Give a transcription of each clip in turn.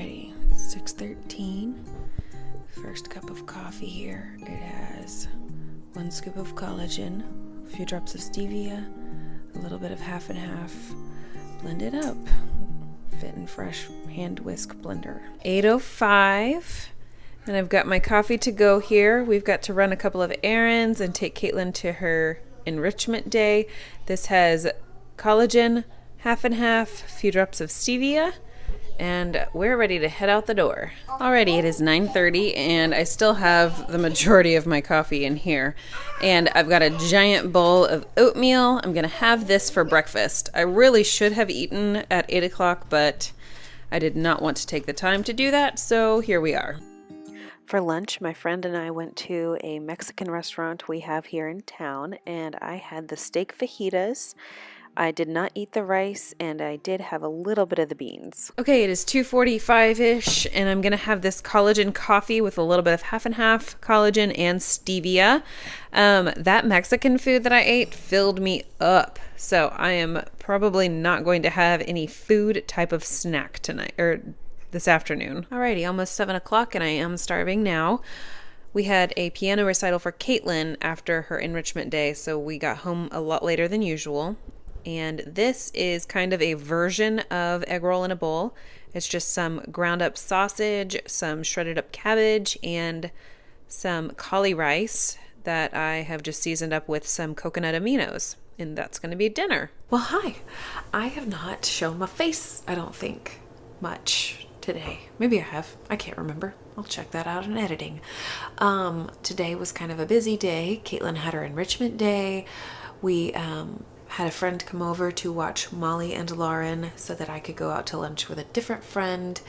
Alrighty, 6:13. First cup of coffee here. It has 1 scoop of collagen, a few drops of stevia, a little bit of half and half. Blend it up. Fit and fresh hand whisk blender. 8:05. And I've got my coffee to go here. We've got to run a couple of errands and take Caitlin to her enrichment day. This has collagen, half and half, a few drops of stevia, and we're ready to head out the door. Alrighty, it is 9:30 and I still have the majority of my coffee in here. And I've got a giant bowl of oatmeal. I'm gonna have this for breakfast. I really should have eaten at 8 o'clock, but I did not want to take the time to do that, so here we are. For lunch, my friend and I went to a Mexican restaurant we have here in town, and I had the steak fajitas. I did not eat the rice, and I did have a little bit of the beans. Okay, it is 2:45-ish, and I'm going to have this collagen coffee with a little bit of half and half collagen and stevia. That Mexican food that I ate filled me up, so I am probably not going to have any food type of snack tonight, or this afternoon. Alrighty, almost 7 o'clock, and I am starving now. We had a piano recital for Caitlin after her enrichment day, so we got home a lot later than usual. And this is kind of a version of egg roll in a bowl. It's just some ground up sausage, some shredded up cabbage, and some cauli rice that I have just seasoned up with some coconut aminos. And that's going to be dinner. Well, hi. I have not shown my face, I don't think, much today. Maybe I have. I can't remember. I'll check that out in editing. Today was kind of a busy day. Caitlin had her enrichment day. We had a friend come over to watch Molly and Lauren so that I could go out to lunch with a different friend.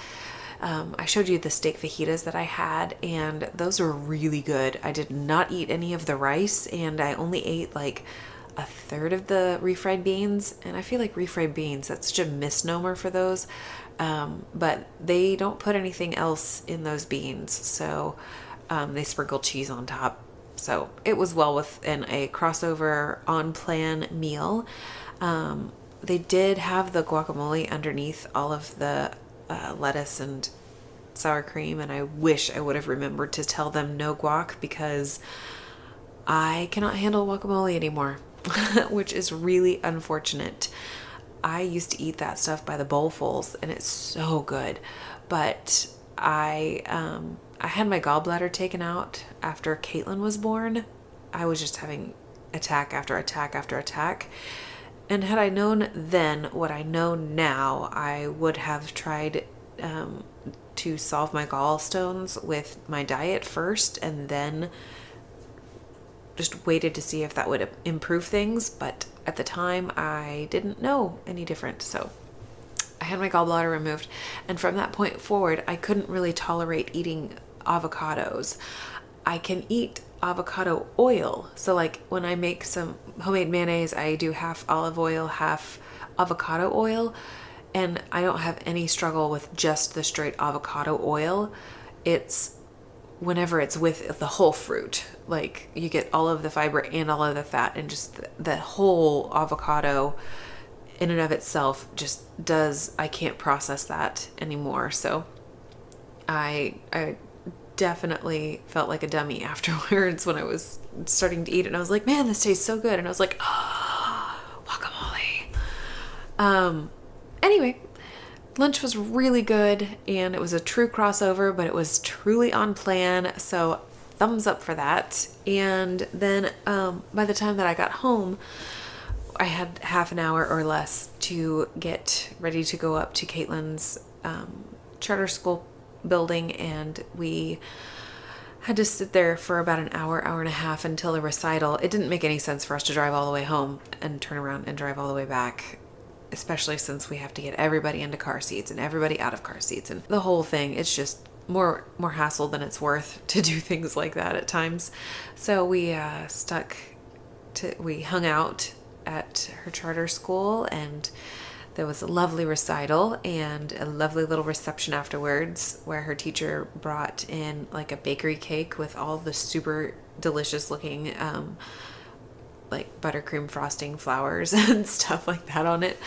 I showed you the steak fajitas that I had, and those were really good. I did not eat any of the rice, and I only ate like a third of the refried beans. And I feel like refried beans, that's such a misnomer for those. But they don't put anything else in those beans. So they sprinkle cheese on top. So it was well within a crossover on plan meal. They did have the guacamole underneath all of the lettuce and sour cream. And I wish I would have remembered to tell them no guac, because I cannot handle guacamole anymore, which is really unfortunate. I used to eat that stuff by the bowlfuls, and it's so good. But I had my gallbladder taken out after Caitlin was born. I was just having attack after attack after attack. And had I known then what I know now, I would have tried to solve my gallstones with my diet first, and then just waited to see if that would improve things. But at the time, I didn't know any different. So I had my gallbladder removed. And from that point forward, I couldn't really tolerate eating avocados. I can eat avocado oil. So like when I make some homemade mayonnaise, I do half olive oil, half avocado oil. And I don't have any struggle with just the straight avocado oil. It's whenever it's with the whole fruit, like you get all of the fiber and all of the fat, and just the whole avocado in and of itself just does, I can't process that anymore. So I definitely felt like a dummy afterwards when I was starting to eat it, and I was like, man, this tastes so good. And I was like, guacamole. Anyway, lunch was really good, and it was a true crossover, but it was truly on plan. So thumbs up for that. And then by the time that I got home, I had half an hour or less to get ready to go up to Caitlin's charter school building, and we had to sit there for about an hour, hour and a half until the recital. It didn't make any sense for us to drive all the way home and turn around and drive all the way back, especially since we have to get everybody into car seats and everybody out of car seats and the whole thing. It's just more hassle than it's worth to do things like that at times. So we we hung out at her charter school, and there was a lovely recital and a lovely little reception afterwards, where her teacher brought in like a bakery cake with all the super delicious looking like buttercream frosting flowers and stuff like that on it.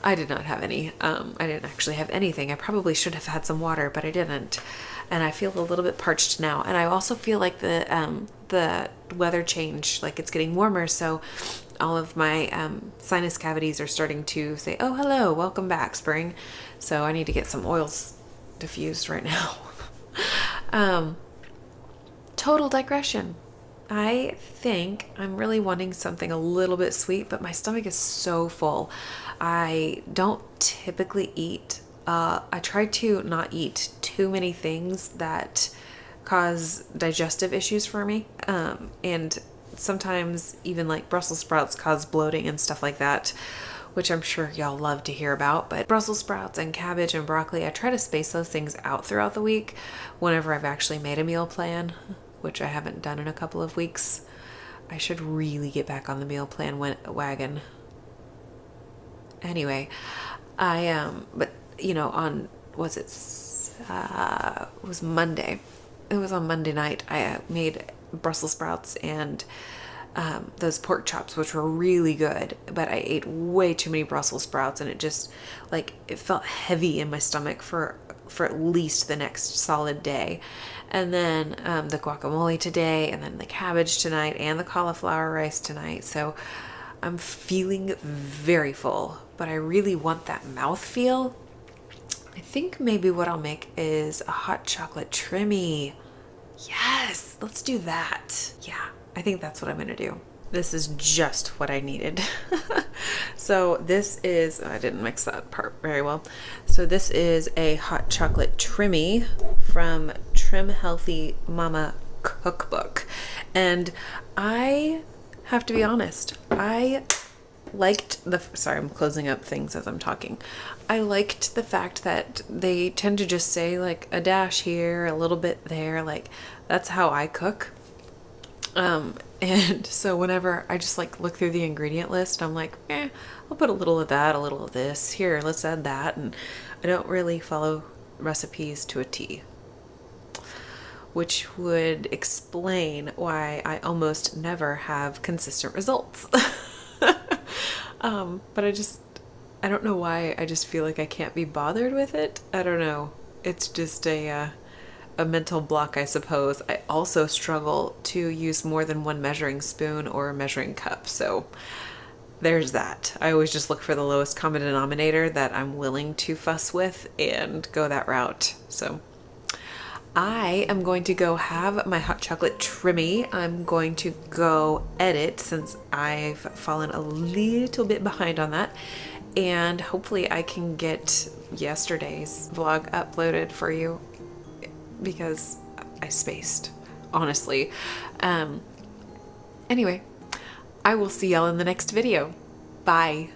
I did not have any. I didn't actually have anything. I probably should have had some water, but I didn't. And I feel a little bit parched now. And I also feel like the weather change, like it's getting warmer. So all of my sinus cavities are starting to say, oh, hello, welcome back, spring. So I need to get some oils diffused right now. Total digression. I think I'm really wanting something a little bit sweet, but my stomach is so full. I don't typically eat. I try to not eat too many things that cause digestive issues for me. And sometimes even like Brussels sprouts cause bloating and stuff like that, which I'm sure y'all love to hear about. But Brussels sprouts and cabbage and broccoli, I try to space those things out throughout the week whenever I've actually made a meal plan, which I haven't done in a couple of weeks. I should really get back on the meal plan wagon. Anyway, but you know, it was Monday. It was on Monday night. I made Brussels sprouts and those pork chops, which were really good, but I ate way too many Brussels sprouts, and it just it felt heavy in my stomach for at least the next solid day. And then the guacamole today, and then the cabbage tonight, and the cauliflower rice tonight. So I'm feeling very full, but I really want that mouthfeel. I think maybe what I'll make is a hot chocolate trimmy. Yes, let's do that. Yeah, I think that's what I'm going to do. This is just what I needed. So this is, I didn't mix that part very well. So this is a hot chocolate trimmy from Trim Healthy Mama Cookbook. And I have to be honest, I liked sorry, I'm closing up things as I'm talking. I liked the fact that they tend to just say like a dash here, a little bit there, like that's how I cook. And so whenever I just look through the ingredient list, I'm like, I'll put a little of that, a little of this here, let's add that. And I don't really follow recipes to a T, which would explain why I almost never have consistent results. But I don't know why. I just feel like I can't be bothered with it. I don't know. It's just a mental block, I suppose. I also struggle to use more than one measuring spoon or a measuring cup. So there's that. I always just look for the lowest common denominator that I'm willing to fuss with and go that route. So I am going to go have my hot chocolate trimmy. I'm going to go edit since I've fallen a little bit behind on that. And hopefully I can get yesterday's vlog uploaded for you because I spaced, honestly. Anyway, I will see y'all in the next video. Bye.